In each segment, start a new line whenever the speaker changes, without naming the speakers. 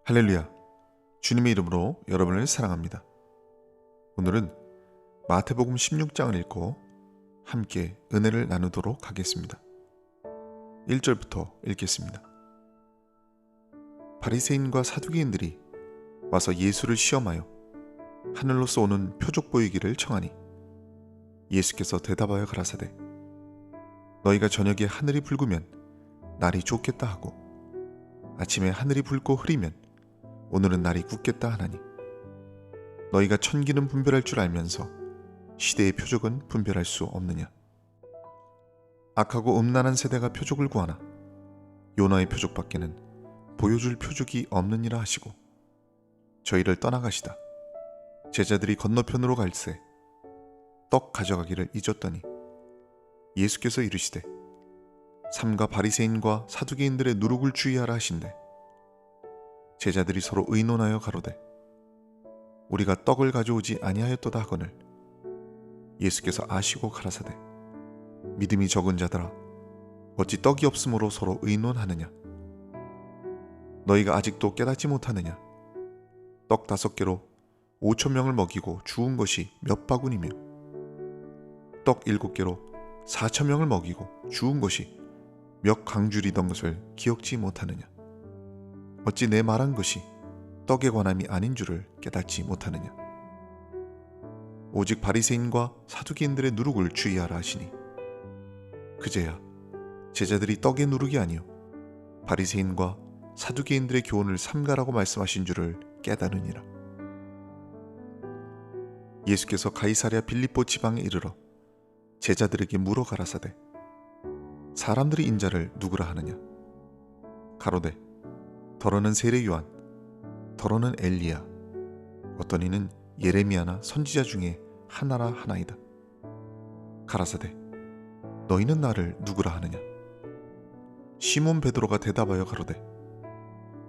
할렐루야, 주님의 이름으로 여러분을 사랑합니다. 오늘은 마태복음 16장을 읽고 함께 은혜를 나누도록 하겠습니다. 1절부터 읽겠습니다. 바리새인과 사두개인들이 와서 예수를 시험하여 하늘로서 오는 표적 보이기를 청하니 예수께서 대답하여 가라사대 너희가 저녁에 하늘이 붉으면 날이 좋겠다 하고 아침에 하늘이 붉고 흐리면 오늘은 날이 굳겠다 하나니 너희가 천기는 분별할 줄 알면서 시대의 표적은 분별할 수 없느냐. 악하고 음란한 세대가 표적을 구하나 요나의 표적밖에는 보여줄 표적이 없느니라 하시고 저희를 떠나가시다 제자들이 건너편으로 갈새 떡 가져가기를 잊었더니 예수께서 이르시되 삼가 바리새인과 사두개인들의 누룩을 주의하라 하신대 제자들이 서로 의논하여 가로되 우리가 떡을 가져오지 아니하였도다 하거늘 예수께서 아시고 가라사대 믿음이 적은 자들아 어찌 떡이 없으므로 서로 의논하느냐. 너희가 아직도 깨닫지 못하느냐. 떡 5개로 5,000명을 먹이고 주운 것이 몇 바구니며 떡 7개로 4,000명을 먹이고 주운 것이 몇 강줄이던 것을 기억지 못하느냐. 어찌 내 말한 것이 떡에 관함이 아닌 줄을 깨닫지 못하느냐. 오직 바리새인과 사두개인들의 누룩을 주의하라 하시니 그제야 제자들이 떡의 누룩이 아니요 바리새인과 사두개인들의 교훈을 삼가라고 말씀하신 줄을 깨달으니라. 예수께서 가이사랴 빌립보 지방에 이르러 제자들에게 물어 가라사대 사람들이 인자를 누구라 하느냐. 가로되 더러는 세례 요한, 더러는 엘리야, 어떤 이는 예레미야나 선지자 중에 하나라 하나이다. 가라사대 너희는 나를 누구라 하느냐. 시몬 베드로가 대답하여 가로되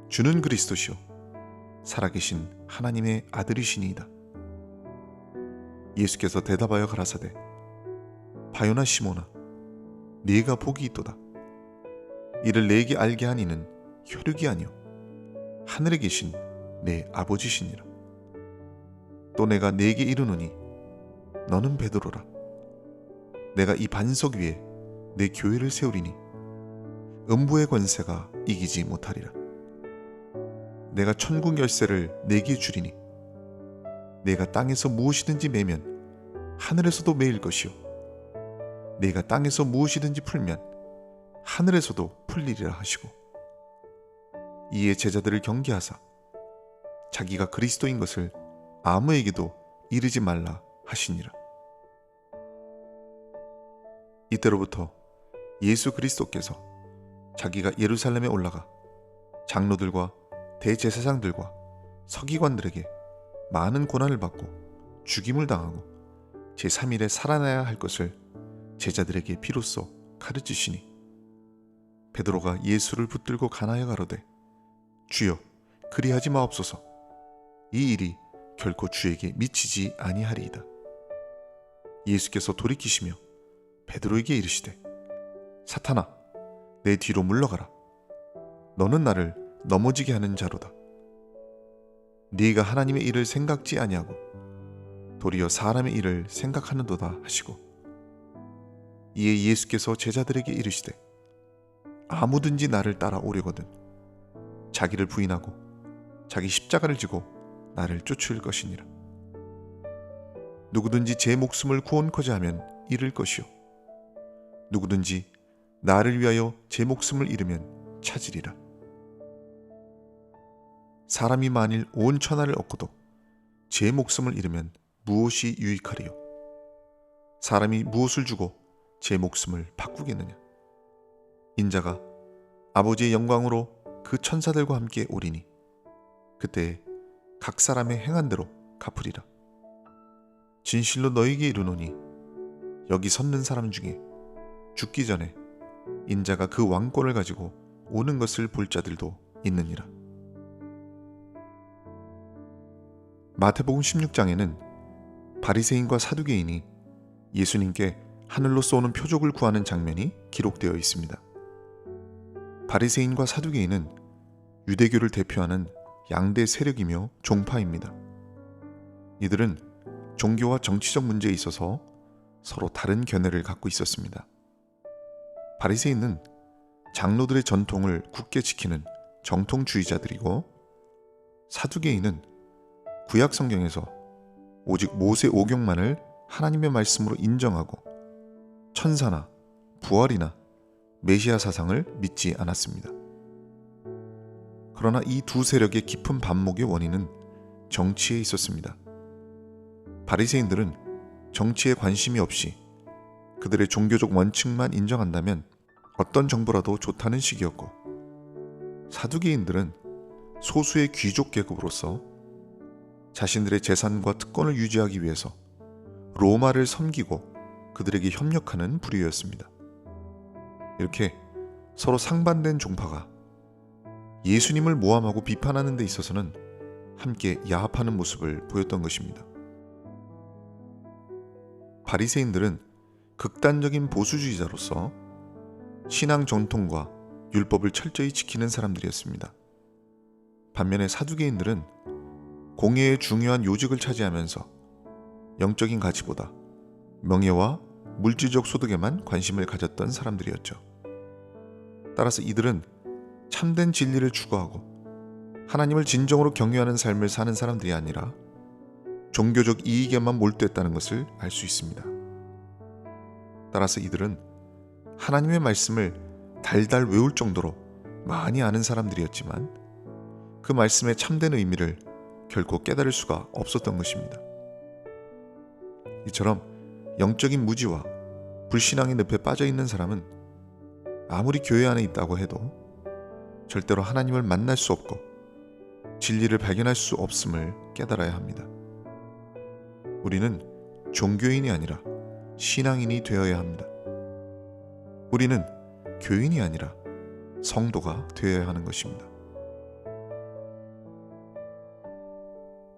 주는 그리스도시요 살아계신 하나님의 아들이시니이다. 예수께서 대답하여 가라사대 바요나 시몬아 네가 복이 있도다. 이를 내게 알게 한 이는 혈육이 아니요 하늘에 계신 내 아버지시니라. 또 내가 네게 이르노니 너는 베드로라. 내가 이 반석 위에 내 교회를 세우리니 음부의 권세가 이기지 못하리라. 내가 천국 열쇠를 네게 주리니 내가 땅에서 무엇이든지 매면 하늘에서도 매일 것이요 내가 땅에서 무엇이든지 풀면 하늘에서도 풀리리라 하시고 이에 제자들을 경계하사 자기가 그리스도인 것을 아무에게도 이르지 말라 하시니라. 이때로부터 예수 그리스도께서 자기가 예루살렘에 올라가 장로들과 대제사장들과 서기관들에게 많은 고난을 받고 죽임을 당하고 제3일에 살아나야 할 것을 제자들에게 비로소 가르치시니 베드로가 예수를 붙들고 간하여 가로되 주여 그리하지 마옵소서. 이 일이 결코 주에게 미치지 아니하리이다. 예수께서 돌이키시며 베드로에게 이르시되 사탄아 내 뒤로 물러가라. 너는 나를 넘어지게 하는 자로다. 네가 하나님의 일을 생각지 아니하고 도리어 사람의 일을 생각하는도다 하시고 이에 예수께서 제자들에게 이르시되 아무든지 나를 따라오려거든 자기를 부인하고 자기 십자가를 지고 나를 쫓을 것이니라. 누구든지 제 목숨을 구원코자 하면 잃을 것이요 누구든지 나를 위하여 제 목숨을 잃으면 찾으리라. 사람이 만일 온 천하를 얻고도 제 목숨을 잃으면 무엇이 유익하리요. 사람이 무엇을 주고 제 목숨을 바꾸겠느냐. 인자가 아버지의 영광으로 그 천사들과 함께 오리니 그때 각 사람의 행한 대로 갚으리라. 진실로 너희에게 이르노니 여기 섰는 사람 중에 죽기 전에 인자가 그 왕권을 가지고 오는 것을 볼 자들도 있느니라. 마태복음 16장에는 바리새인과 사두개인이 예수님께 하늘로서 오는 표적을 구하는 장면이 기록되어 있습니다. 바리새인과 사두개인은 유대교를 대표하는 양대 세력이며 종파입니다. 이들은 종교와 정치적 문제에 있어서 서로 다른 견해를 갖고 있었습니다. 바리새인은 장로들의 전통을 굳게 지키는 정통주의자들이고, 사두개인은 구약 성경에서 오직 모세 오경만을 하나님의 말씀으로 인정하고 천사나 부활이나 메시아 사상을 믿지 않았습니다. 그러나 이 두 세력의 깊은 반목의 원인은 정치에 있었습니다. 바리새인들은 정치에 관심이 없이 그들의 종교적 원칙만 인정한다면 어떤 정보라도 좋다는 식이었고, 사두개인들은 소수의 귀족 계급으로서 자신들의 재산과 특권을 유지하기 위해서 로마를 섬기고 그들에게 협력하는 부류였습니다. 이렇게 서로 상반된 종파가 예수님을 모함하고 비판하는 데 있어서는 함께 야합하는 모습을 보였던 것입니다. 바리새인들은 극단적인 보수주의자로서 신앙 전통과 율법을 철저히 지키는 사람들이었습니다. 반면에 사두개인들은 공예의 중요한 요직을 차지하면서 영적인 가치보다 명예와 물질적 소득에만 관심을 가졌던 사람들이었죠. 따라서 이들은 참된 진리를 추구하고 하나님을 진정으로 경외하는 삶을 사는 사람들이 아니라 종교적 이익에만 몰두했다는 것을 알 수 있습니다. 따라서 이들은 하나님의 말씀을 달달 외울 정도로 많이 아는 사람들이었지만 그 말씀의 참된 의미를 결코 깨달을 수가 없었던 것입니다. 이처럼 영적인 무지와 불신앙의 늪에 빠져 있는 사람은 아무리 교회 안에 있다고 해도 절대로 하나님을 만날 수 없고 진리를 발견할 수 없음을 깨달아야 합니다. 우리는 종교인이 아니라 신앙인이 되어야 합니다. 우리는 교인이 아니라 성도가 되어야 하는 것입니다.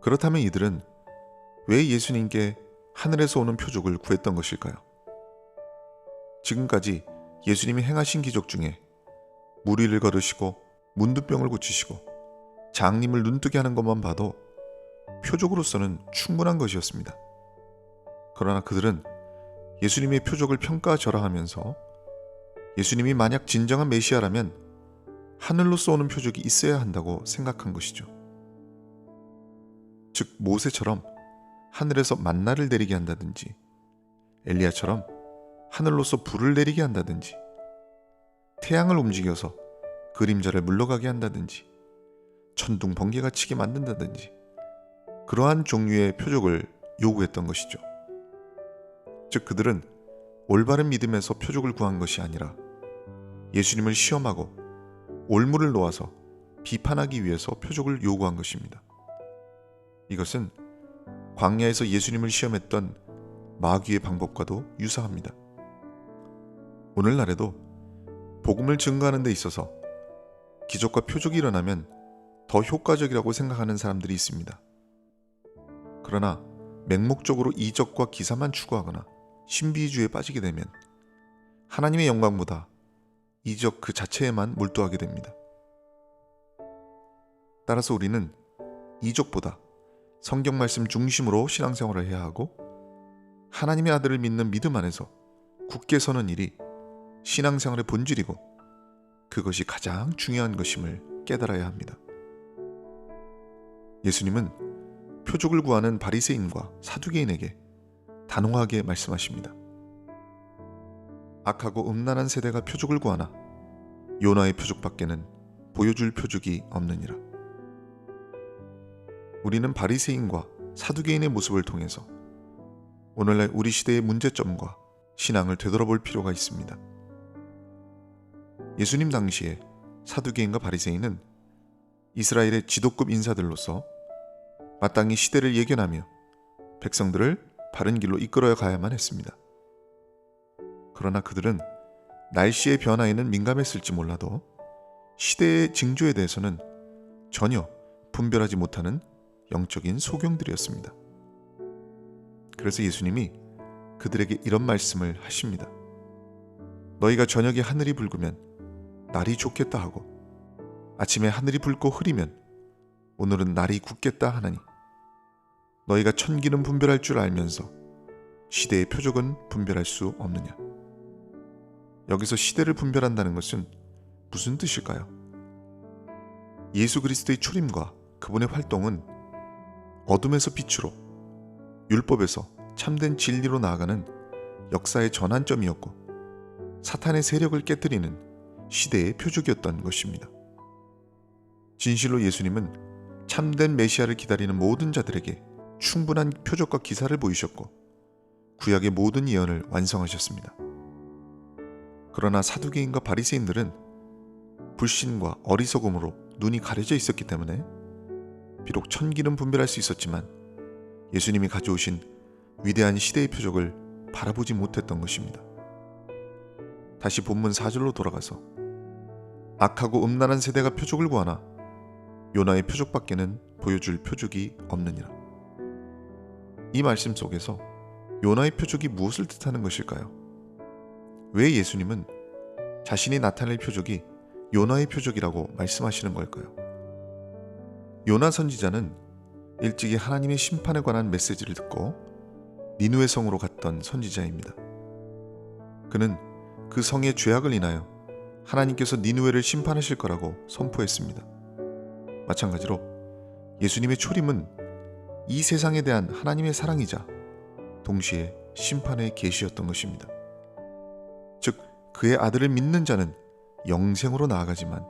그렇다면 이들은 왜 예수님께 하늘에서 오는 표적을 구했던 것일까요? 지금까지 예수님이 행하신 기적 중에 물 위를 걸으시고 문둥병을 고치시고 장님을 눈뜨게 하는 것만 봐도 표적으로서는 충분한 것이었습니다. 그러나 그들은 예수님의 표적을 평가절하하면서 예수님이 만약 진정한 메시아라면 하늘로서 오는 표적이 있어야 한다고 생각한 것이죠. 즉 모세처럼 하늘에서 만나를 내리게 한다든지, 엘리야처럼 하늘로서 불을 내리게 한다든지, 태양을 움직여서 그림자를 물러가게 한다든지, 천둥 번개가 치게 만든다든지, 그러한 종류의 표적을 요구했던 것이죠. 즉 그들은 올바른 믿음에서 표적을 구한 것이 아니라 예수님을 시험하고 올무를 놓아서 비판하기 위해서 표적을 요구한 것입니다. 이것은 광야에서 예수님을 시험했던 마귀의 방법과도 유사합니다. 오늘날에도 복음을 증거하는 데 있어서 기적과 표적이 일어나면 더 효과적이라고 생각하는 사람들이 있습니다. 그러나 맹목적으로 이적과 기사만 추구하거나 신비주의에 빠지게 되면 하나님의 영광보다 이적 그 자체에만 몰두하게 됩니다. 따라서 우리는 이적보다 성경 말씀 중심으로 신앙생활을 해야 하고 하나님의 아들을 믿는 믿음 안에서 굳게 서는 일이 신앙생활의 본질이고 그것이 가장 중요한 것임을 깨달아야 합니다. 예수님은 표적을 구하는 바리새인과 사두개인에게 단호하게 말씀하십니다. 악하고 음란한 세대가 표적을 구하나 요나의 표적밖에는 보여줄 표적이 없느니라. 우리는 바리새인과 사두개인의 모습을 통해서 오늘날 우리 시대의 문제점과 신앙을 되돌아볼 필요가 있습니다. 예수님 당시에 사두개인과 바리새인은 이스라엘의 지도급 인사들로서 마땅히 시대를 예견하며 백성들을 바른 길로 이끌어야 가야만 했습니다. 그러나 그들은 날씨의 변화에는 민감했을지 몰라도 시대의 징조에 대해서는 전혀 분별하지 못하는 영적인 소경들이었습니다. 그래서 예수님이 그들에게 이런 말씀을 하십니다. 너희가 저녁에 하늘이 붉으면 날이 좋겠다 하고 아침에 하늘이 붉고 흐리면 오늘은 날이 굳겠다 하나니 너희가 천기는 분별할 줄 알면서 시대의 표적은 분별할 수 없느냐. 여기서 시대를 분별한다는 것은 무슨 뜻일까요? 예수 그리스도의 초림과 그분의 활동은 어둠에서 빛으로, 율법에서 참된 진리로 나아가는 역사의 전환점이었고 사탄의 세력을 깨뜨리는 시대의 표적이었던 것입니다. 진실로 예수님은 참된 메시아를 기다리는 모든 자들에게 충분한 표적과 기사를 보이셨고 구약의 모든 예언을 완성하셨습니다. 그러나 사두개인과 바리새인들은 불신과 어리석음으로 눈이 가려져 있었기 때문에 비록 천기는 분별할 수 있었지만 예수님이 가져오신 위대한 시대의 표적을 바라보지 못했던 것입니다. 다시 본문 4절로 돌아가서 악하고 음란한 세대가 표적을 구하나 요나의 표적밖에는 보여줄 표적이 없느니라. 이 말씀 속에서 요나의 표적이 무엇을 뜻하는 것일까요? 왜 예수님은 자신이 나타낼 표적이 요나의 표적이라고 말씀하시는 걸까요? 요나 선지자는 일찍이 하나님의 심판에 관한 메시지를 듣고 니느웨 성으로 갔던 선지자입니다. 그는 그 성의 죄악을 인하여 하나님께서 니느웨를 심판하실 거라고 선포했습니다. 마찬가지로 예수님의 초림은 이 세상에 대한 하나님의 사랑이자 동시에 심판의 계시였던 것입니다. 즉 그의 아들을 믿는 자는 영생으로 나아가지만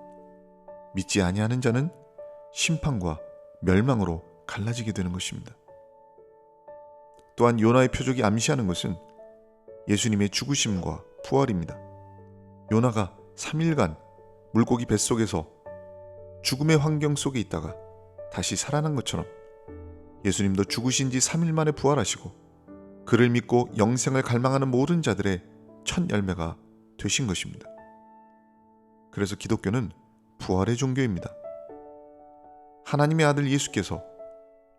믿지 아니하는 자는 심판과 멸망으로 갈라지게 되는 것입니다. 또한 요나의 표적이 암시하는 것은 예수님의 죽으심과 부활입니다. 요나가 3일간 물고기 뱃속에서 죽음의 환경 속에 있다가 다시 살아난 것처럼 예수님도 죽으신 지 3일 만에 부활하시고 그를 믿고 영생을 갈망하는 모든 자들의 첫 열매가 되신 것입니다. 그래서 기독교는 부활의 종교입니다. 하나님의 아들 예수께서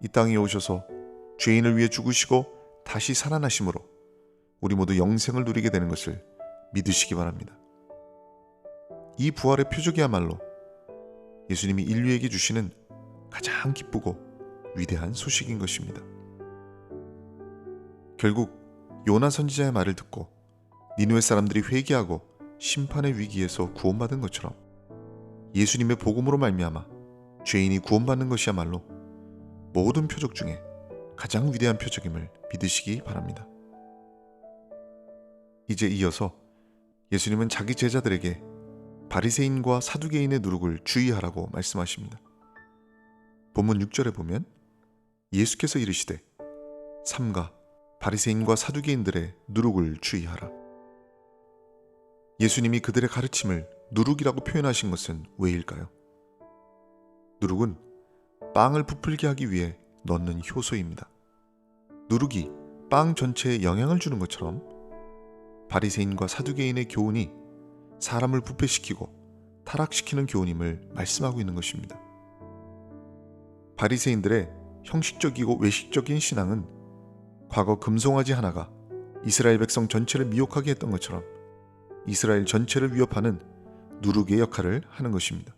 이 땅에 오셔서 죄인을 위해 죽으시고 다시 살아나심으로 우리 모두 영생을 누리게 되는 것을 믿으시기 바랍니다. 이 부활의 표적이야말로 예수님이 인류에게 주시는 가장 기쁘고 위대한 소식인 것입니다. 결국 요나 선지자의 말을 듣고 니느웨 사람들이 회개하고 심판의 위기에서 구원받은 것처럼 예수님의 복음으로 말미암아 죄인이 구원받는 것이야말로 모든 표적 중에 가장 위대한 표적임을 믿으시기 바랍니다. 이제 이어서 예수님은 자기 제자들에게 바리새인과 사두개인의 누룩을 주의하라고 말씀하십니다. 본문 6절에 보면 예수께서 이르시되 삼가 바리새인과 사두개인들의 누룩을 주의하라. 예수님이 그들의 가르침을 누룩이라고 표현하신 것은 왜일까요? 누룩은 빵을 부풀게 하기 위해 넣는 효소입니다. 누룩이 빵 전체에 영향을 주는 것처럼 바리새인과 사두개인의 교훈이 사람을 부패시키고 타락시키는 교훈임을 말씀하고 있는 것입니다. 바리새인들의 형식적이고 외식적인 신앙은 과거 금송아지 하나가 이스라엘 백성 전체를 미혹하게 했던 것처럼 이스라엘 전체를 위협하는 누룩의 역할을 하는 것입니다.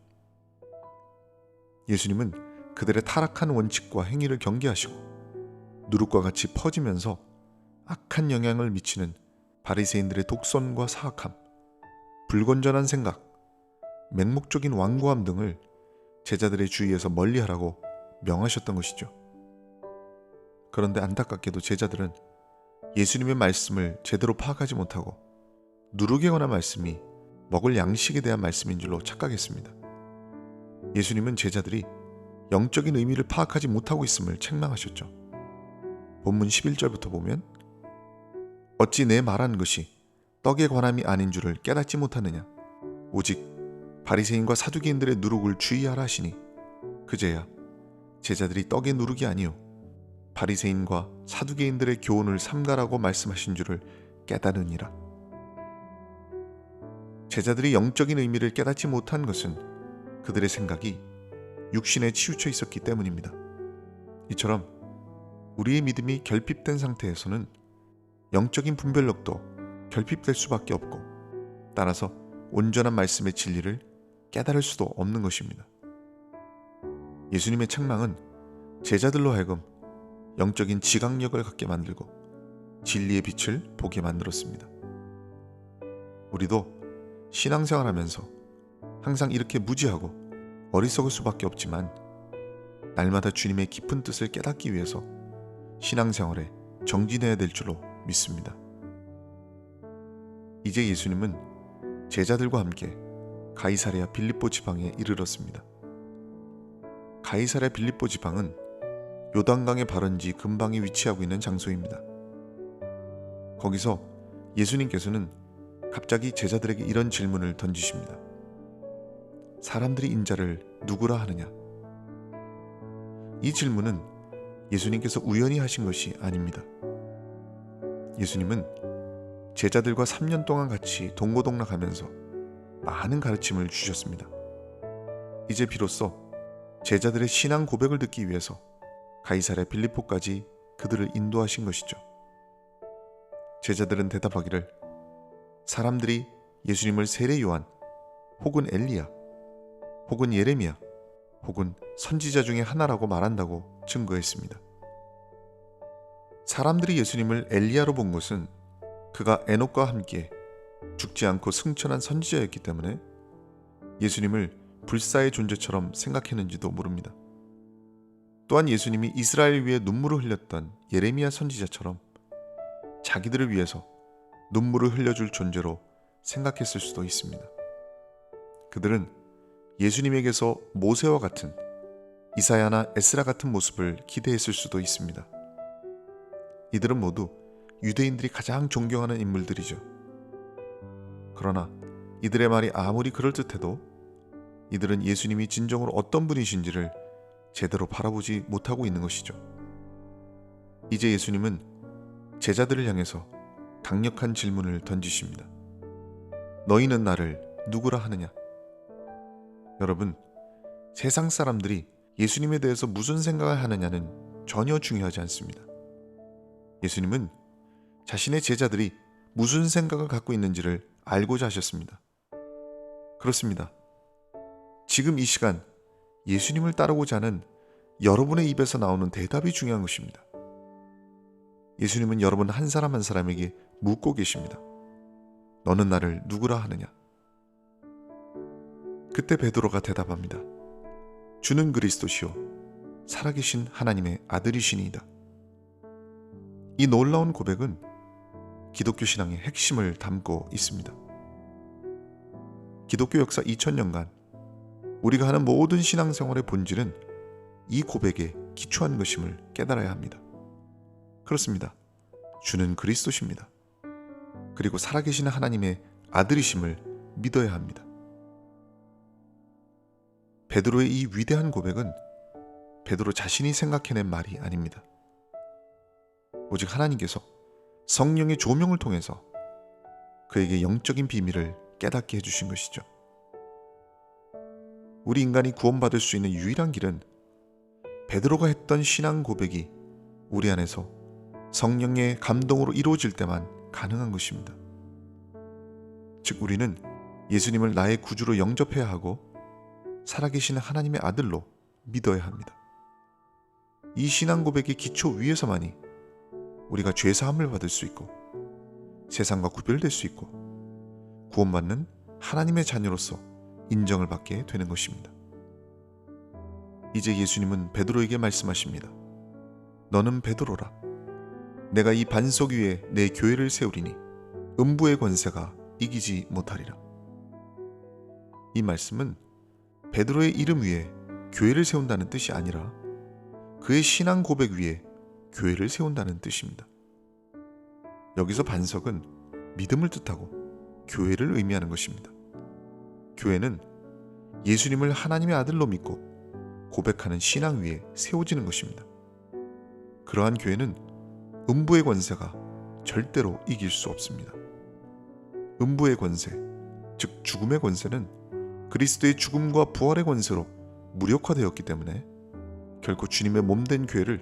예수님은 그들의 타락한 원칙과 행위를 경계하시고 누룩과 같이 퍼지면서 악한 영향을 미치는 바리새인들의 독선과 사악함, 불건전한 생각, 맹목적인 완고함 등을 제자들의 주위에서 멀리하라고 명하셨던 것이죠. 그런데 안타깝게도 제자들은 예수님의 말씀을 제대로 파악하지 못하고 누룩에 관한 말씀이 먹을 양식에 대한 말씀인 줄로 착각했습니다. 예수님은 제자들이 영적인 의미를 파악하지 못하고 있음을 책망하셨죠. 본문 11절부터 보면 어찌 내 말한 것이 떡에 관함이 아닌 줄을 깨닫지 못하느냐. 오직 바리새인과 사두개인들의 누룩을 주의하라 하시니 그제야 제자들이 떡의 누룩이 아니요 바리새인과 사두개인들의 교훈을 삼가라고 말씀하신 줄을 깨달으니라. 제자들이 영적인 의미를 깨닫지 못한 것은 그들의 생각이 육신에 치우쳐 있었기 때문입니다. 이처럼 우리의 믿음이 결핍된 상태에서는 영적인 분별력도 결핍될 수밖에 없고 따라서 온전한 말씀의 진리를 깨달을 수도 없는 것입니다. 예수님의 책망은 제자들로 하여금 영적인 지각력을 갖게 만들고 진리의 빛을 보게 만들었습니다. 우리도 신앙생활하면서 항상 이렇게 무지하고 어리석을 수밖에 없지만 날마다 주님의 깊은 뜻을 깨닫기 위해서 신앙생활에 정진해야 될 줄로 믿습니다. 이제 예수님은 제자들과 함께 가이사랴 빌립보 지방에 이르렀습니다. 가이사랴 빌립보 지방은 요단강의 발원지 근방에 위치하고 있는 장소입니다. 거기서 예수님께서는 갑자기 제자들에게 이런 질문을 던지십니다. 사람들이 인자를 누구라 하느냐? 이 질문은 예수님께서 우연히 하신 것이 아닙니다. 예수님은 제자들과 3년 동안 같이 동고동락하면서 많은 가르침을 주셨습니다. 이제 비로소 제자들의 신앙 고백을 듣기 위해서 가이사랴 빌립보까지 그들을 인도하신 것이죠. 제자들은 대답하기를 사람들이 예수님을 세례 요한 혹은 엘리야 혹은 예레미야 혹은 선지자 중에 하나라고 말한다고 증거했습니다. 사람들이 예수님을 엘리야로 본 것은 그가 에녹과 함께 죽지 않고 승천한 선지자였기 때문에 예수님을 불사의 존재처럼 생각했는지도 모릅니다. 또한 예수님이 이스라엘 위에 눈물을 흘렸던 예레미야 선지자처럼 자기들을 위해서 눈물을 흘려줄 존재로 생각했을 수도 있습니다. 그들은 예수님에게서 모세와 같은 이사야나 에스라 같은 모습을 기대했을 수도 있습니다. 이들은 모두 유대인들이 가장 존경하는 인물들이죠. 그러나 이들의 말이 아무리 그럴듯해도 이들은 예수님이 진정으로 어떤 분이신지를 제대로 바라보지 못하고 있는 것이죠. 이제 예수님은 제자들을 향해서 강력한 질문을 던지십니다. 너희는 나를 누구라 하느냐? 여러분, 세상 사람들이 예수님에 대해서 무슨 생각을 하느냐는 전혀 중요하지 않습니다. 예수님은 자신의 제자들이 무슨 생각을 갖고 있는지를 알고자 하셨습니다. 그렇습니다. 지금 이 시간 예수님을 따르고자 하는 여러분의 입에서 나오는 대답이 중요한 것입니다. 예수님은 여러분 한 사람 한 사람에게 묻고 계십니다. 너는 나를 누구라 하느냐? 그때 베드로가 대답합니다. 주는 그리스도시요 살아계신 하나님의 아들이시니이다. 이 놀라운 고백은 기독교 신앙의 핵심을 담고 있습니다. 기독교 역사 2000년간 우리가 하는 모든 신앙생활의 본질은 이 고백에 기초한 것임을 깨달아야 합니다. 그렇습니다. 주는 그리스도십니다. 그리고 살아계신 하나님의 아들이심을 믿어야 합니다. 베드로의 이 위대한 고백은 베드로 자신이 생각해낸 말이 아닙니다. 오직 하나님께서 성령의 조명을 통해서 그에게 영적인 비밀을 깨닫게 해주신 것이죠. 우리 인간이 구원받을 수 있는 유일한 길은 베드로가 했던 신앙 고백이 우리 안에서 성령의 감동으로 이루어질 때만 가능한 것입니다. 즉 우리는 예수님을 나의 구주로 영접해야 하고 살아계시는 하나님의 아들로 믿어야 합니다. 이 신앙 고백의 기초 위에서만이 우리가 죄사함을 받을 수 있고 세상과 구별될 수 있고 구원받는 하나님의 자녀로서 인정을 받게 되는 것입니다. 이제 예수님은 베드로에게 말씀하십니다. 너는 베드로라. 내가 이 반석 위에 내 교회를 세우리니 음부의 권세가 이기지 못하리라. 이 말씀은 베드로의 이름 위에 교회를 세운다는 뜻이 아니라 그의 신앙 고백 위에 교회를 세운다는 뜻입니다. 여기서 반석은 믿음을 뜻하고 교회를 의미하는 것입니다. 교회는 예수님을 하나님의 아들로 믿고 고백하는 신앙 위에 세워지는 것입니다. 그러한 교회는 음부의 권세가 절대로 이길 수 없습니다. 음부의 권세, 즉 죽음의 권세는 그리스도의 죽음과 부활의 권세로 무력화되었기 때문에 결코 주님의 몸된 교회를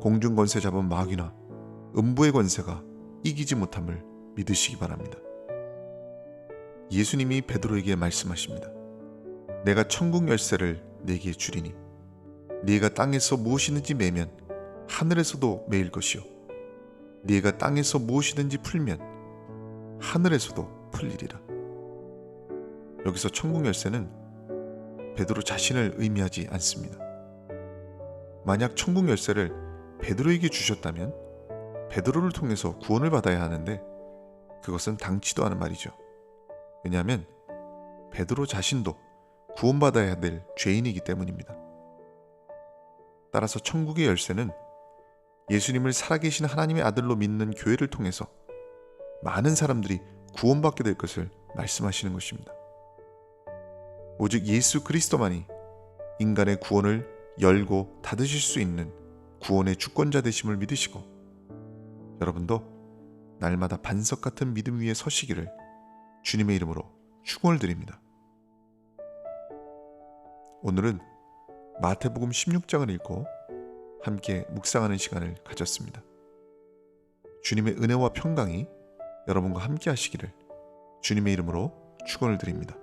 공중 권세 잡은 마귀나 음부의 권세가 이기지 못함을 믿으시기 바랍니다. 예수님이 베드로에게 말씀하십니다. 내가 천국 열쇠를 네게 주리니 네가 땅에서 무엇이든지 매면 하늘에서도 매일 것이요 네가 땅에서 무엇이든지 풀면 하늘에서도 풀리리라. 여기서 천국 열쇠는 베드로 자신을 의미하지 않습니다. 만약 천국 열쇠를 베드로에게 주셨다면 베드로를 통해서 구원을 받아야 하는데 그것은 당치도 않은 말이죠. 왜냐하면 베드로 자신도 구원받아야 될 죄인이기 때문입니다. 따라서 천국의 열쇠는 예수님을 살아계신 하나님의 아들로 믿는 교회를 통해서 많은 사람들이 구원받게 될 것을 말씀하시는 것입니다. 오직 예수 그리스도만이 인간의 구원을 열고 닫으실 수 있는 구원의 주권자 되심을 믿으시고 여러분도 날마다 반석 같은 믿음 위에 서시기를 주님의 이름으로 축원을 드립니다. 오늘은 마태복음 16장을 읽고 함께 묵상하는 시간을 가졌습니다. 주님의 은혜와 평강이 여러분과 함께 하시기를 주님의 이름으로 축원을 드립니다.